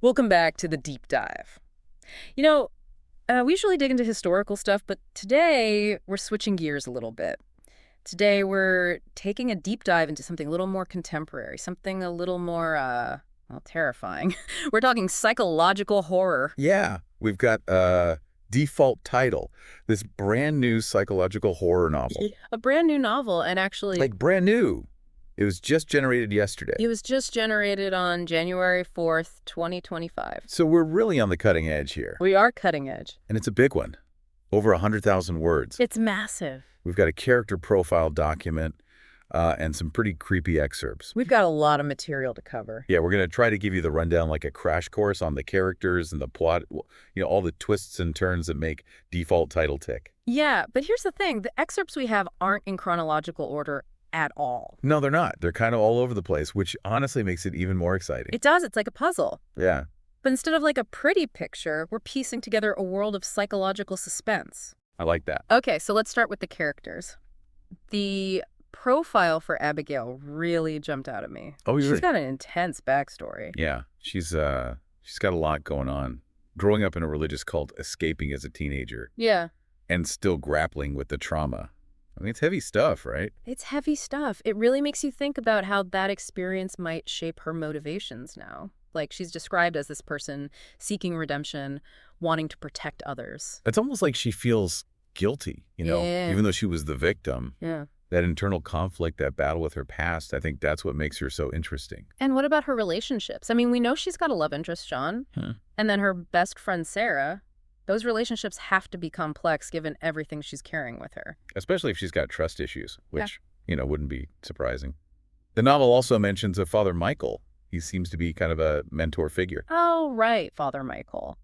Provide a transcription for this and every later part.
Welcome back to the deep dive. You know, we usually dig into historical stuff, but today we're switching gears a little bit. Today we're taking a deep dive into something a little more contemporary, something a little more, well, terrifying. We're talking psychological horror. Yeah, we've got Default Title, this brand new psychological horror novel. A brand new novel, and actually, Like brand new. It was just generated it yesterday. was just generated on January 4th, 2025. So we're really on the cutting edge here. We are cutting edge. And it's a big one. Over 100,000 words. It's massive. We've got a character profile document and some pretty creepy excerpts. We've got a lot of material to cover. Yeah, we're going to try to give you the rundown like a crash course on the characters and the plot, all the twists and turns that make Default Title tick. Yeah, but here's the thing. The excerpts we have aren't in chronological order at all. No, they're not. They're kind of all over the place, which honestly makes it even more exciting. It does. It's like a puzzle. Yeah. But instead of like a pretty picture, we're piecing together a world of psychological suspense. I like that. Okay, so let's start with the characters. The profile for Abigail really jumped out at me. Oh, She's really? got an intense backstory. Yeah, she's got a lot going on. Growing up in a religious cult, escaping as a teenager, Yeah. and still grappling with the trauma. I mean, it's heavy stuff, right? It's heavy stuff. It really makes you think about how that experience might shape her motivations now. Like, she's described as this person seeking redemption, wanting to protect others. It's almost like she feels guilty, Yeah. even though she was the victim. Yeah. That internal conflict, that battle with her past, I think that's what makes her so interesting. And what about her relationships? I mean, we know she's got a love interest, John. Huh. And then her best friend, Sarah. Those relationships have to be complex given everything she's carrying with her. Especially if she's got trust issues, which, wouldn't be surprising. The novel also mentions a Father Michael. He seems to be kind of a mentor figure. Oh, right, Father Michael.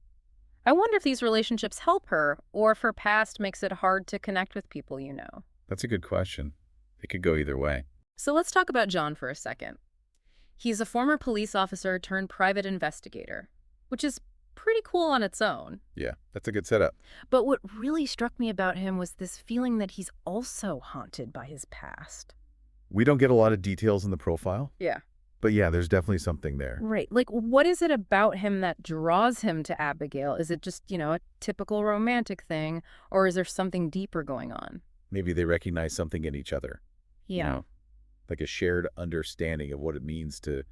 I wonder if these relationships help her, or if her past makes it hard to connect with people you know. That's a good question. It could go either way. So let's talk about John for a second. He's a former police officer turned private investigator, which is pretty cool on its own. Yeah, that's a good setup. But what really struck me about him was this feeling that he's also haunted by his past. We don't get a lot of details in the profile, Yeah. but yeah, there's definitely something there. Right. Like, what is it about him that draws him to Abigail? Is it just, a typical romantic thing, or is there something deeper going on? Maybe they recognize something in each other. Yeah. Like a shared understanding of what it means to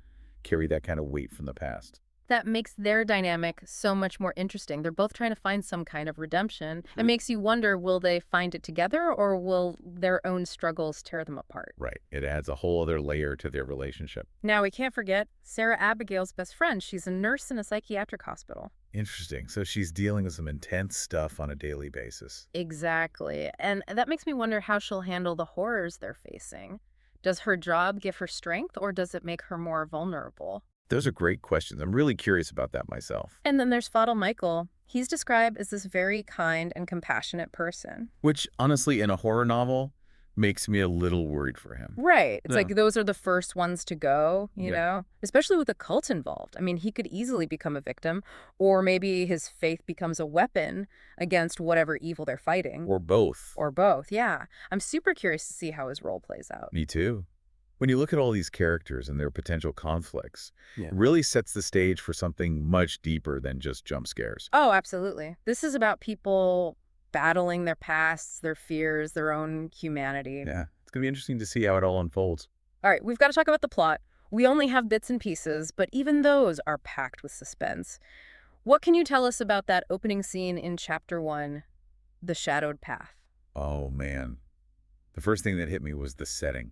carry that kind of weight from the past. That makes their dynamic so much more interesting. They're both trying to find some kind of redemption. It makes you wonder, will they find it together, or will their own struggles tear them apart? Right. It adds a whole other layer to their relationship. Now, we can't forget Sarah Abigail's best friend. She's a nurse in a psychiatric hospital. Interesting. So she's dealing with some intense stuff on a daily basis. Exactly. And that makes me wonder how she'll handle the horrors they're facing. Does her job give her strength, or does it make her more vulnerable? Those are great questions. I'm really curious about that myself. And then there's Father Michael. He's described as this very kind and compassionate person. Which, honestly, in a horror novel, makes me a little worried for him. Right. It's Yeah. like those are the first ones to go, you Yeah. know, especially with a cult involved. I mean, he could easily become a victim, or maybe his faith becomes a weapon against whatever evil they're fighting. Or both. Or both, yeah. I'm super curious to see how his role plays out. Me too. When you look at all these characters and their potential conflicts, Yeah. it really sets the stage for something much deeper than just jump scares. Oh, absolutely. This is about people battling their pasts, their fears, their own humanity. Yeah, it's going to be interesting to see how it all unfolds. All right, we've got to talk about the plot. We only have bits and pieces, but even those are packed with suspense. What can you tell us about that opening scene in Chapter 1, The Shadowed Path? Oh, man. The first thing that hit me was the setting.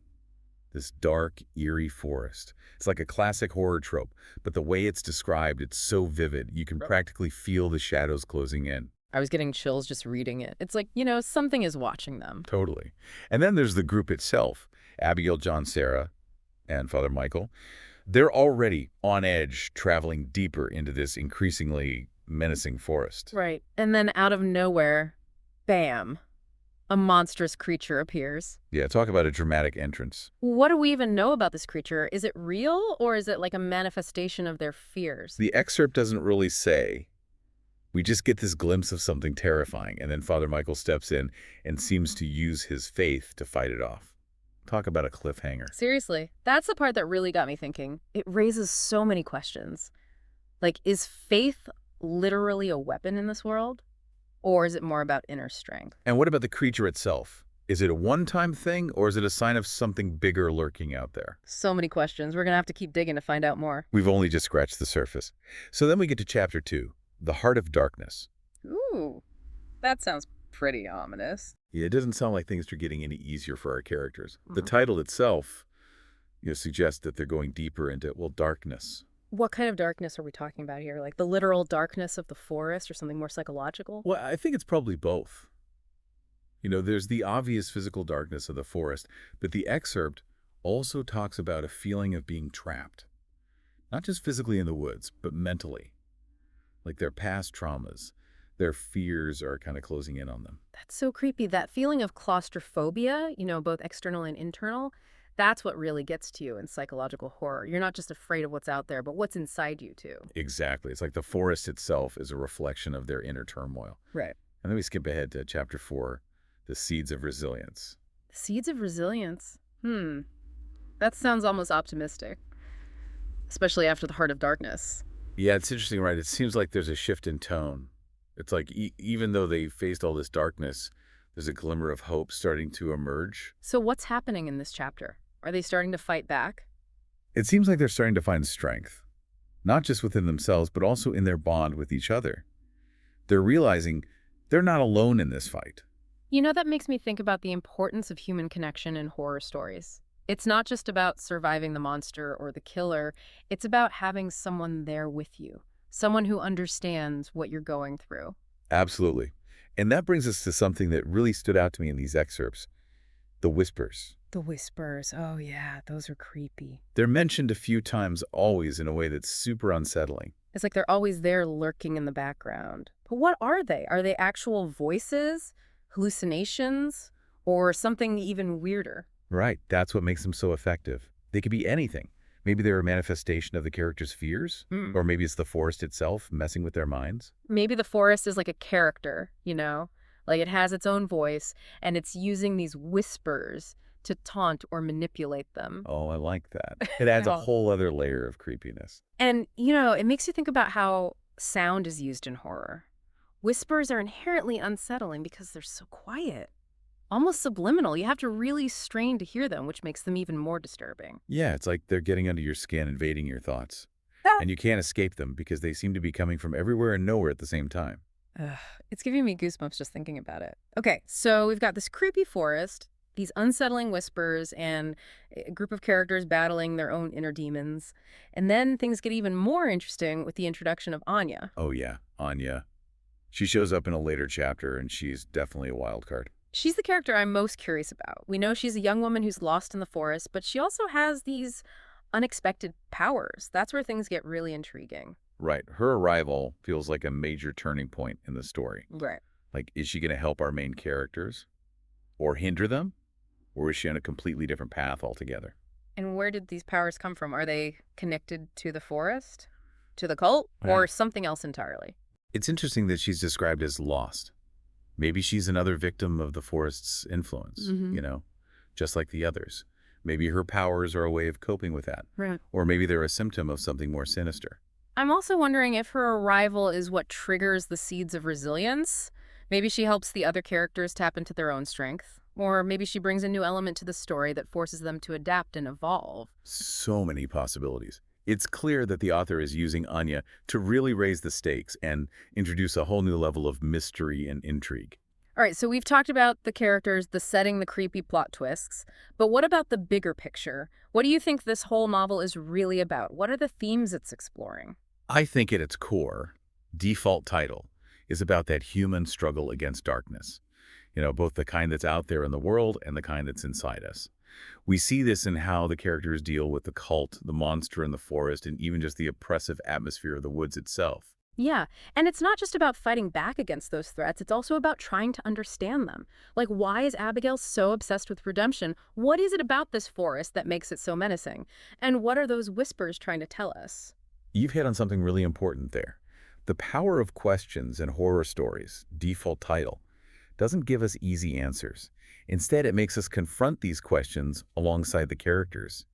This dark, eerie forest. It's like a classic horror trope, but the way it's described, it's so vivid. You can practically feel the shadows closing in. I was getting chills just reading it. It's like, something is watching them. Totally. And then there's the group itself. Abigail, John, Sarah, and Father Michael. They're already on edge, traveling deeper into this increasingly menacing forest. Right. And then out of nowhere, bam, a monstrous creature appears. Yeah, talk about a dramatic entrance. What do we even know about this creature? Is it real, or is it like a manifestation of their fears? The excerpt doesn't really say. We just get this glimpse of something terrifying, and then Father Michael steps in and seems to use his faith to fight it off. Talk about a cliffhanger. Seriously, that's the part that really got me thinking. It raises so many questions. Like, is faith literally a weapon in this world? Or is it more about inner strength? And what about the creature itself? Is it a one-time thing, or is it a sign of something bigger lurking out there? So many questions. We're going to have to keep digging to find out more. We've only just scratched the surface. So then we get to Chapter 2, The Heart of Darkness. Ooh, that sounds pretty ominous. Yeah, it doesn't sound like things are getting any easier for our characters. The Mhm. title itself, suggests that they're going deeper into, well, darkness. What kind of darkness are we talking about here? Like the literal darkness of the forest or something more psychological? Well, I think it's probably both. There's the obvious physical darkness of the forest, but the excerpt also talks about a feeling of being trapped. Not just physically in the woods, but mentally. Like their past traumas, their fears are kind of closing in on them. That's so creepy. That feeling of claustrophobia, both external and internal, that's what really gets to you in psychological horror. You're not just afraid of what's out there, but what's inside you, too. Exactly. It's like the forest itself is a reflection of their inner turmoil. Right. And then we skip ahead to Chapter 4, The Seeds of Resilience. Seeds of resilience. That sounds almost optimistic, especially after the Heart of Darkness. Yeah, it's interesting, right? It seems like there's a shift in tone. It's like even though they faced all this darkness, there's a glimmer of hope starting to emerge. So what's happening in this chapter? Are they starting to fight back? It seems like they're starting to find strength, not just within themselves, but also in their bond with each other. They're realizing they're not alone in this fight. That makes me think about the importance of human connection in horror stories. It's not just about surviving the monster or the killer. It's about having someone there with you, someone who understands what you're going through. Absolutely. And that brings us to something that really stood out to me in these excerpts, the whispers. The whispers. Oh, yeah, those are creepy. They're mentioned a few times, always in a way that's super unsettling. It's like they're always there lurking in the background. But what are they? Are they actual voices, hallucinations, or something even weirder? Right, that's what makes them so effective. They could be anything. Maybe they're a manifestation of the character's fears, Hmm. or maybe it's the forest itself messing with their minds. Maybe the forest is like a character, Like it has its own voice, and it's using these whispers to taunt or manipulate them. Oh, I like that. It adds a Yeah. whole other layer of creepiness. And, it makes you think about how sound is used in horror. Whispers are inherently unsettling because they're so quiet, almost subliminal. You have to really strain to hear them, which makes them even more disturbing. Yeah, it's like they're getting under your skin, invading your thoughts. Ah. And you can't escape them because they seem to be coming from everywhere and nowhere at the same time. Ugh, it's giving me goosebumps just thinking about it. Okay, so we've got this creepy forest, these unsettling whispers, and a group of characters battling their own inner demons. And then things get even more interesting with the introduction of Anya. Oh yeah, Anya. She shows up in a later chapter, and she's definitely a wild card. She's the character I'm most curious about. We know she's a young woman who's lost in the forest, but she also has these unexpected powers. That's where things get really intriguing. Right, her arrival feels like a major turning point in the story. Right. Like, is she going to help our main characters? Or hinder them? Or is she on a completely different path altogether? And where did these powers come from? Are they connected to the forest, to the cult, Yeah. or something else entirely? It's interesting that she's described as lost. Maybe she's another victim of the forest's influence, Mhm. just like the others. Maybe her powers are a way of coping with that. Right. Or maybe they're a symptom of something more sinister. I'm also wondering if her arrival is what triggers the seeds of resilience. Maybe she helps the other characters tap into their own strength. Or maybe she brings a new element to the story that forces them to adapt and evolve. So many possibilities. It's clear that the author is using Anya to really raise the stakes and introduce a whole new level of mystery and intrigue. All right, so we've talked about the characters, the setting, the creepy plot twists. But what about the bigger picture? What do you think this whole novel is really about? What are the themes it's exploring? I think at its core, default title is about that human struggle against darkness. Both the kind that's out there in the world and the kind that's inside us. We see this in how the characters deal with the cult, the monster in the forest, and even just the oppressive atmosphere of the woods itself. Yeah, and it's not just about fighting back against those threats. It's also about trying to understand them. Like, why is Abigail so obsessed with redemption? What is it about this forest that makes it so menacing? And what are those whispers trying to tell us? You've hit on something really important there. The power of questions in horror stories, default title, doesn't give us easy answers. Instead, it makes us confront these questions alongside the characters.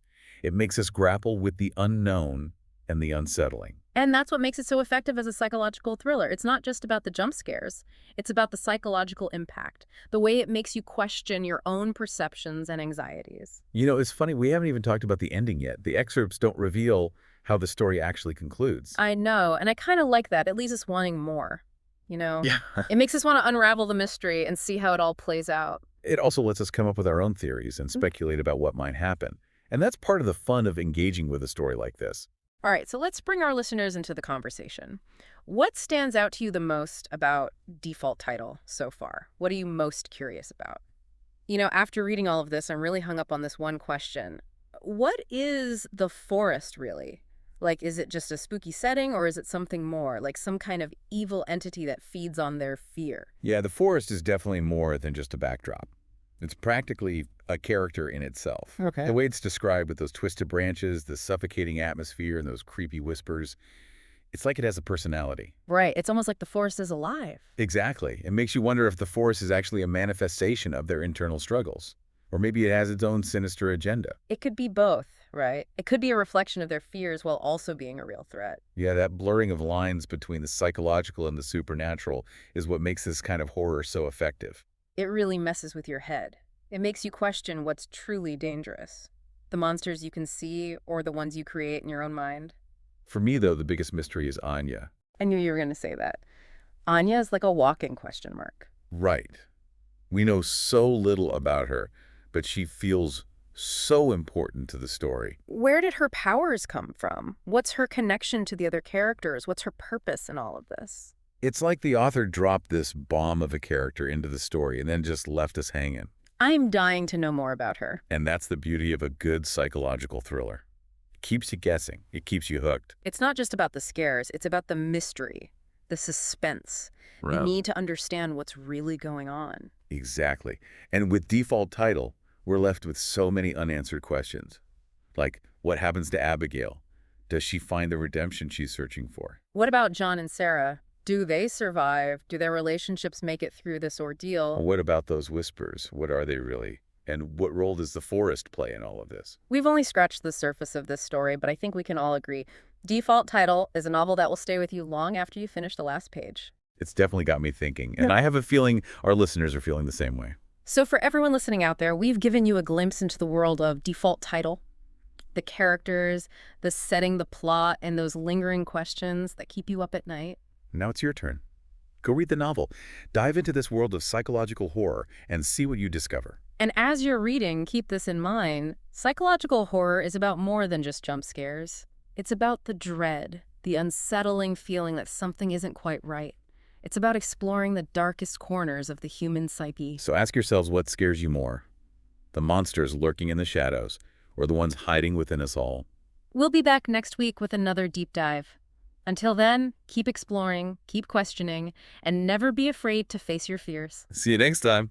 It makes us grapple with the unknown and the unsettling. And that's what makes it so effective as a psychological thriller. It's not just about the jump scares. It's about the psychological impact, the way it makes you question your own perceptions and anxieties. You know, it's funny, we haven't even talked about the ending yet. The excerpts don't reveal how the story actually concludes. I know, and I kind of like that. It leaves us wanting more, you know? Yeah. It makes us want to unravel the mystery and see how it all plays out. It also lets us come up with our own theories and speculate about what might happen. And that's part of the fun of engaging with a story like this. All right, so let's bring our listeners into the conversation. What stands out to you the most about default title so far? What are you most curious about? After reading all of this, I'm really hung up on this one question. What is the forest really? Like, is it just a spooky setting or is it something more, like some kind of evil entity that feeds on their fear? Yeah, the forest is definitely more than just a backdrop. It's practically a character in itself. Okay. The way it's described with those twisted branches, the suffocating atmosphere, and those creepy whispers, it's like it has a personality. Right, it's almost like the forest is alive. Exactly. It makes you wonder if the forest is actually a manifestation of their internal struggles. Or maybe it has its own sinister agenda. It could be both, right? It could be a reflection of their fears while also being a real threat. Yeah, that blurring of lines between the psychological and the supernatural is what makes this kind of horror so effective. It really messes with your head. It makes you question what's truly dangerous. The monsters you can see or the ones you create in your own mind. For me, though, the biggest mystery is Anya. I knew you were going to say that. Anya is like a walking question mark. Right. We know so little about her, but she feels so important to the story. Where did her powers come from? What's her connection to the other characters? What's her purpose in all of this? It's like the author dropped this bomb of a character into the story and then just left us hanging. I'm dying to know more about her. And that's the beauty of a good psychological thriller. It keeps you guessing. It keeps you hooked. It's not just about the scares, it's about the mystery, the suspense. You need to understand what's really going on. Exactly. And with default title, we're left with so many unanswered questions. Like, what happens to Abigail? Does she find the redemption she's searching for? What about John and Sarah? Do they survive? Do their relationships make it through this ordeal? What about those whispers? What are they really? And what role does the forest play in all of this? We've only scratched the surface of this story, but I think we can all agree. Default Title is a novel that will stay with you long after you finish the last page. It's definitely got me thinking, and I have a feeling our listeners are feeling the same way. So for everyone listening out there, we've given you a glimpse into the world of Default Title, the characters, the setting, the plot, and those lingering questions that keep you up at night. Now it's your turn. Go read the novel. Dive into this world of psychological horror and see what you discover. And as you're reading, keep this in mind. Psychological horror is about more than just jump scares. It's about the dread, the unsettling feeling that something isn't quite right. It's about exploring the darkest corners of the human psyche. So ask yourselves, what scares you more? The monsters lurking in the shadows, or the ones hiding within us all? We'll be back next week with another deep dive. Until then, keep exploring, keep questioning, and never be afraid to face your fears. See you next time.